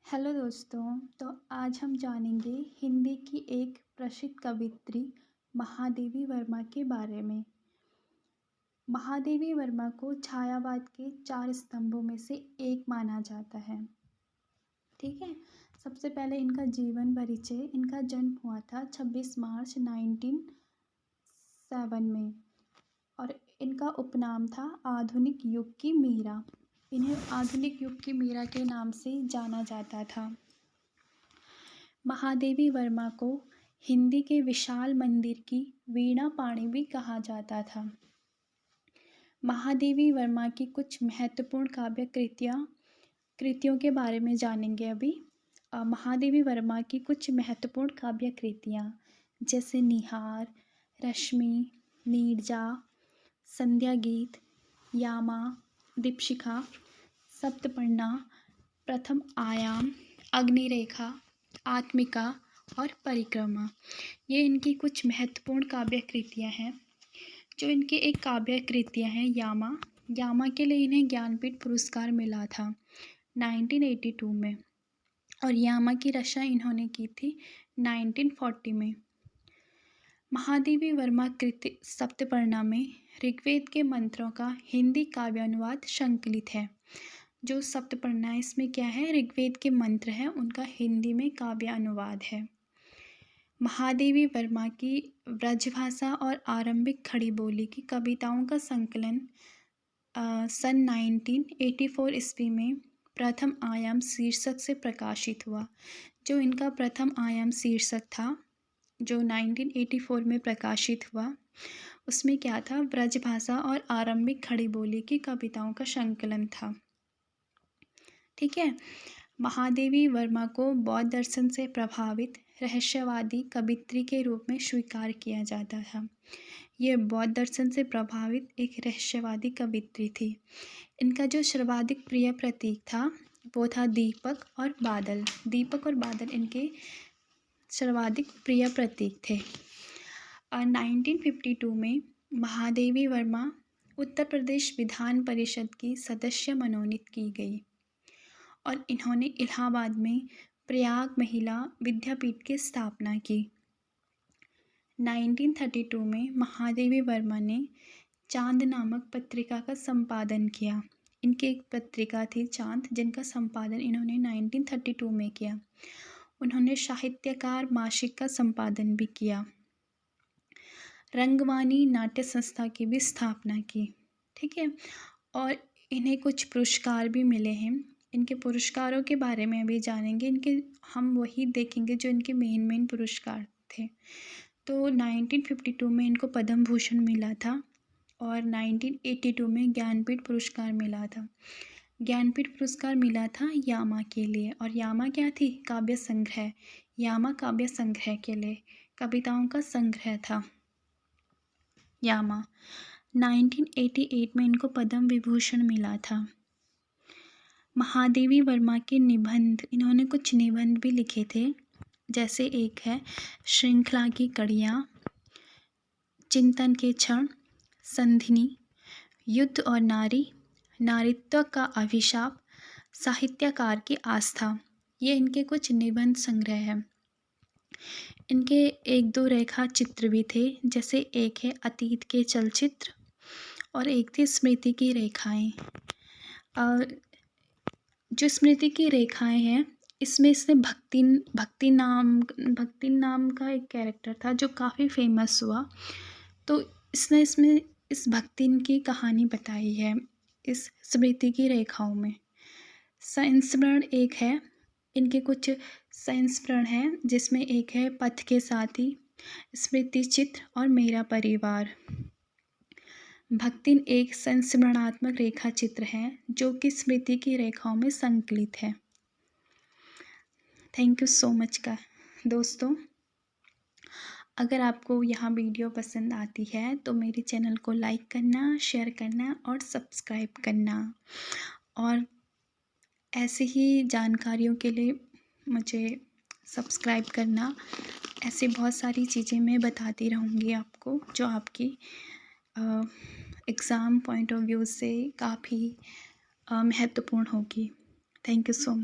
Hello दोस्तों। तो आज हम जानेंगे हिंदी की एक प्रसिद्ध कवयित्री महादेवी वर्मा के बारे में। महादेवी वर्मा को छायावाद के 4 स्तंभों में से एक माना जाता है। ठीक है। सबसे पहले इनका जीवन परिचय। इनका जन्म हुआ था 26 मार्च 1907 में और इनका उपनाम था आधुनिक युग की मीरा। इन्हें आधुनिक युग की मीरा के नाम से जाना जाता था। महादेवी वर्मा को हिंदी के विशाल मंदिर की वीणा पाणी भी कहा जाता था। महादेवी वर्मा की कुछ महत्वपूर्ण काव्य कृतियों के बारे में जानेंगे अभी। महादेवी वर्मा की कुछ महत्वपूर्ण काव्य कृतियाँ जैसे निहार, रश्मि, नीरजा, संध्या गीत, यामा, दीपशिखा, सप्तपर्णा, प्रथम आयाम, अग्निरेखा, आत्मिका और परिक्रमा, ये इनकी कुछ महत्वपूर्ण काव्य कृतियाँ हैं। जो इनकी एक काव्य कृतियाँ हैं यामा के लिए इन्हें ज्ञानपीठ पुरस्कार मिला था 1982 में और यामा की रचना इन्होंने की थी 1940 में। महादेवी वर्मा कृति सप्तपर्णा में ऋग्वेद के मंत्रों का हिंदी काव्यानुवाद संकलित है। जो सप्तपर्णा इसमें क्या है, ऋग्वेद के मंत्र हैं, उनका हिंदी में काव्यानुवाद है। महादेवी वर्मा की ब्रजभाषा और आरंभिक खड़ी बोली की कविताओं का संकलन सन 1984 ईस्वी में प्रथम आयाम शीर्षक से प्रकाशित हुआ। जो इनका प्रथम आयाम शीर्षक था जो 1984 में प्रकाशित हुआ, उसमें क्या था, ब्रजभाषा और आरंभिक खड़ी बोली की कविताओं का संकलन था। ठीक है। महादेवी वर्मा को बौद्ध दर्शन से प्रभावित रहस्यवादी कवयित्री के रूप में स्वीकार किया जाता था। ये बौद्ध दर्शन से प्रभावित एक रहस्यवादी कवयित्री थी। इनका जो सर्वाधिक प्रिय प्रतीक था वो था दीपक और बादल। दीपक और बादल इनके सर्वाधिक प्रिय प्रतीक थे। 1952 में महादेवी वर्मा उत्तर प्रदेश विधान परिषद की सदस्य मनोनीत की गई और इन्होंने इलाहाबाद में प्रयाग महिला विद्यापीठ की स्थापना की। 1932 में महादेवी वर्मा ने चांद नामक पत्रिका का संपादन किया। इनकी एक पत्रिका थी चांद, जिनका संपादन इन्होंने 1932 में किया। उन्होंने साहित्यकार मासिक का संपादन भी किया। रंगवाणी नाट्य संस्था की भी स्थापना की। ठीक है। और इन्हें कुछ पुरस्कार भी मिले हैं। इनके पुरस्कारों के बारे में अभी जानेंगे। इनके हम वही देखेंगे जो इनके मेन पुरस्कार थे। तो 1952 में इनको पद्म भूषण मिला था और 1982 में ज्ञानपीठ पुरस्कार मिला था। ज्ञानपीठ पुरस्कार मिला था यामा के लिए और यामा क्या थी, काव्य संग्रह। यामा काव्य संग्रह के लिए कविताओं का संग्रह था यामा। 1988 में इनको पद्म विभूषण मिला था। महादेवी वर्मा के निबंध, इन्होंने कुछ निबंध भी लिखे थे, जैसे एक है श्रृंखला की कड़ियाँ, चिंतन के क्षण, संधिनी, युद्ध और नारी, नारीत्व का अभिशाप, साहित्यकार की आस्था। ये इनके कुछ निबंध संग्रह हैं। इनके एक दो रेखा चित्र भी थे, जैसे एक है अतीत के चलचित्र और एक थी स्मृति की रेखाएं। और जो स्मृति की रेखाएं हैं, इसमें इसने भक्ति नाम का एक कैरेक्टर था जो काफ़ी फेमस हुआ। तो इसने इसमें इस भक्तिन की कहानी बताई है इस स्मृति की रेखाओं में। संस्मरण एक है, इनके कुछ संस्मरण हैं, जिसमें एक है पथ के साथी, स्मृति चित्र और मेरा परिवार। भक्तिन एक संस्मरणात्मक रेखा चित्र है जो कि स्मृति की रेखाओं में संकलित है। थैंक यू सो मच का दोस्तों। अगर आपको यहाँ वीडियो पसंद आती है तो मेरे चैनल को लाइक करना, शेयर करना और सब्सक्राइब करना। और ऐसे ही जानकारियों के लिए मुझे सब्सक्राइब करना। ऐसे बहुत सारी चीज़ें मैं बताती रहूँगी आपको जो आपकी एग्ज़ाम पॉइंट ऑफ व्यू से काफ़ी महत्वपूर्ण होगी। Thank you so much.